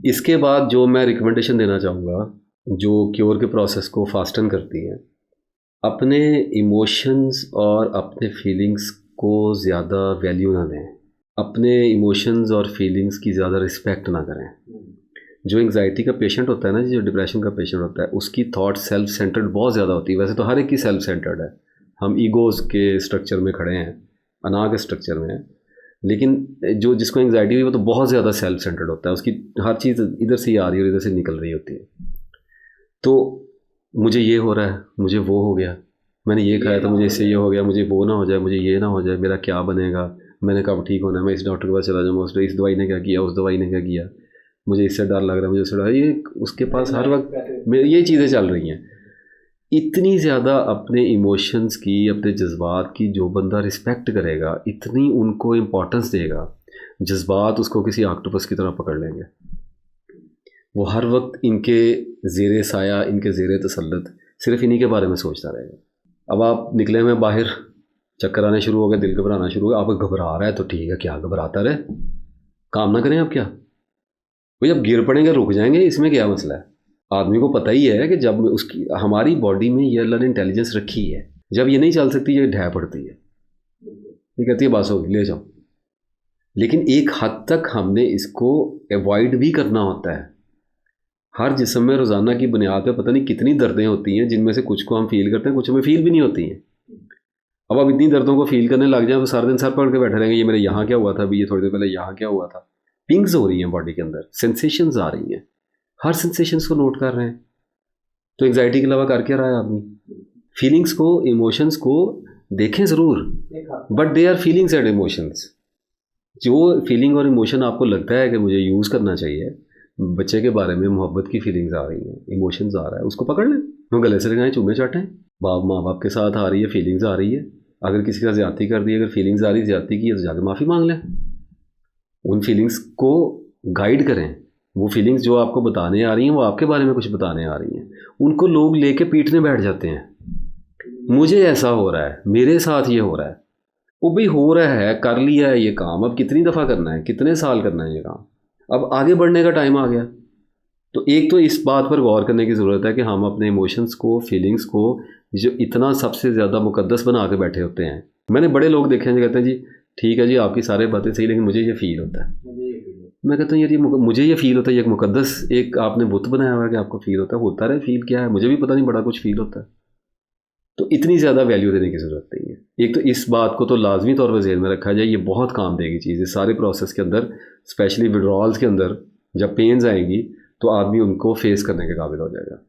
इसके बाद जो मैं रिकमेंडेशन देना चाहूँगा, जो क्योर के प्रोसेस को फास्टन करती है, अपने इमोशंस और अपने फीलिंग्स को ज़्यादा वैल्यू ना दें, अपने इमोशंस और फीलिंग्स की ज़्यादा रिस्पेक्ट ना करें। जो एंग्जाइटी का पेशेंट होता है ना, जो डिप्रेशन का पेशेंट होता है, उसकी थॉट सेल्फ सेंटर्ड बहुत ज़्यादा होती है। वैसे तो हर एक की सेल्फ सेंटर्ड है, हम ईगोज़ के स्ट्रक्चर में खड़े हैं, अना के स्ट्रक्चर में हैं, लेकिन जो जिसको एंग्जाइटी हुई वो तो बहुत ज़्यादा सेल्फ सेंटर्ड होता है। उसकी हर चीज़ इधर से ही आ रही है और इधर से निकल रही होती है। तो मुझे ये हो रहा है, मुझे वो हो गया, मैंने ये खाया तो मुझे इससे ये हो गया, मुझे वो ना हो जाए, मुझे ये ना हो जाए, मेरा क्या बनेगा, मैंने कब ठीक होना है, मैं इस डॉक्टर के पास चला जाऊँगा, उस दवाई ने क्या किया, उस दवाई ने क्या किया, मुझे इससे डर लग रहा है, मुझे उससे डर, ये उसके पास हर वक्त मेरी ये चीज़ें चल रही हैं। इतनी ज़्यादा अपने इमोशंस की, अपने जज्बात की जो बंदा रिस्पेक्ट करेगा, इतनी उनको इम्पोर्टेंस देगा, जज्बात उसको किसी ऑक्टोपस की तरह पकड़ लेंगे। वो हर वक्त इनके ज़ेरे साया, इनके ज़ेरे तसल्लुत सिर्फ इन्हीं के बारे में सोचता रहेगा। अब आप निकले में बाहर, चक्कर आने शुरू हो गए, दिल घबराना शुरू हो गया, आप घबरा रहा है तो ठीक है, क्या घबराता रहे, काम ना करें आप क्या भाई, जब गिर पड़ेंगे रुक जाएंगे, इसमें क्या मसला है। आदमी को पता ही है कि जब उसकी हमारी बॉडी में ये अल्लाह ने इंटेलिजेंस रखी है, जब ये नहीं चल सकती ये ढह पड़ती है, ये कहती है बस हो ले जाओ। लेकिन एक हद तक हमने इसको अवॉइड भी करना होता है। हर जिस्म में रोज़ाना की बुनियाद पे पता नहीं कितनी दर्दें होती हैं, जिनमें से कुछ को हम फील करते हैं, कुछ हमें फील भी नहीं होती हैं। अब आप इतनी दर्दों को फील करने लग जाए तो सारा दिन सर पकड़ के बैठे रहेंगे, ये मेरे यहाँ क्या हुआ था अभी, ये थोड़ी देर पहले यहाँ क्या हुआ था। पिंग्स हो रही हैं बॉडी के अंदर, सेंसेशंस आ रही हैं, हर सेंसेशंस को नोट कर रहे हैं। तो एंग्जाइटी के अलावा कर क्या रहा है आदमी? फीलिंग्स को, इमोशंस को देखें ज़रूर, but they are feelings and emotions. जो फीलिंग और इमोशन आपको लगता है कि मुझे यूज़ करना चाहिए, बच्चे के बारे में मोहब्बत की फीलिंग्स आ रही हैं, इमोशंस आ रहा है, उसको पकड़ लें, हम गले से लगाएं, चूमे चाटें। माँ बाप के साथ आ रही है, फीलिंग्स आ रही है, अगर किसी का ज़्यादती कर दी है, अगर फीलिंग्स आ रही है ज़्यादती की है तो जाकर माफ़ी मांग लें। उन फीलिंग्स को गाइड करें। वो फीलिंग्स जो आपको बताने आ रही हैं, वो आपके बारे में कुछ बताने आ रही हैं, उनको लोग लेके पीटने बैठ जाते हैं, मुझे ऐसा हो रहा है, मेरे साथ ये हो रहा है। वो भाई हो रहा है, कर लिया है ये काम, अब कितनी दफ़ा करना है, कितने साल करना है ये काम, अब आगे बढ़ने का टाइम आ गया। तो एक तो इस बात पर गौर करने की ज़रूरत है कि हम अपने इमोशंस को, फीलिंग्स को, जो इतना सबसे ज़्यादा मुकद्दस बना के बैठे होते हैं। मैंने बड़े लोग देखे हैं जो कहते हैं जी ठीक है जी आपकी सारी बातें सही, लेकिन मुझे ये फ़ील होता है। मैं कहता हूँ यार ये मुझे ये फ़ील होता है, ये मुकद्दस एक आपने बुत बनाया हुआ है कि आपको फ़ील होता रहे, फ़ील क्या है, मुझे भी पता नहीं, बड़ा कुछ फ़ील होता है। तो इतनी ज़्यादा वैल्यू देने की ज़रूरत नहीं है। एक तो इस बात को तो लाजमी तौर पर ज़हन में रखा जाए, ये बहुत काम देगी चीज़ इस सारे प्रोसेस के अंदर, स्पेशली विड्रॉल्स के अंदर जब पेन्स आएंगी तो आदमी उनको फेस करने के काबिल हो जाएगा।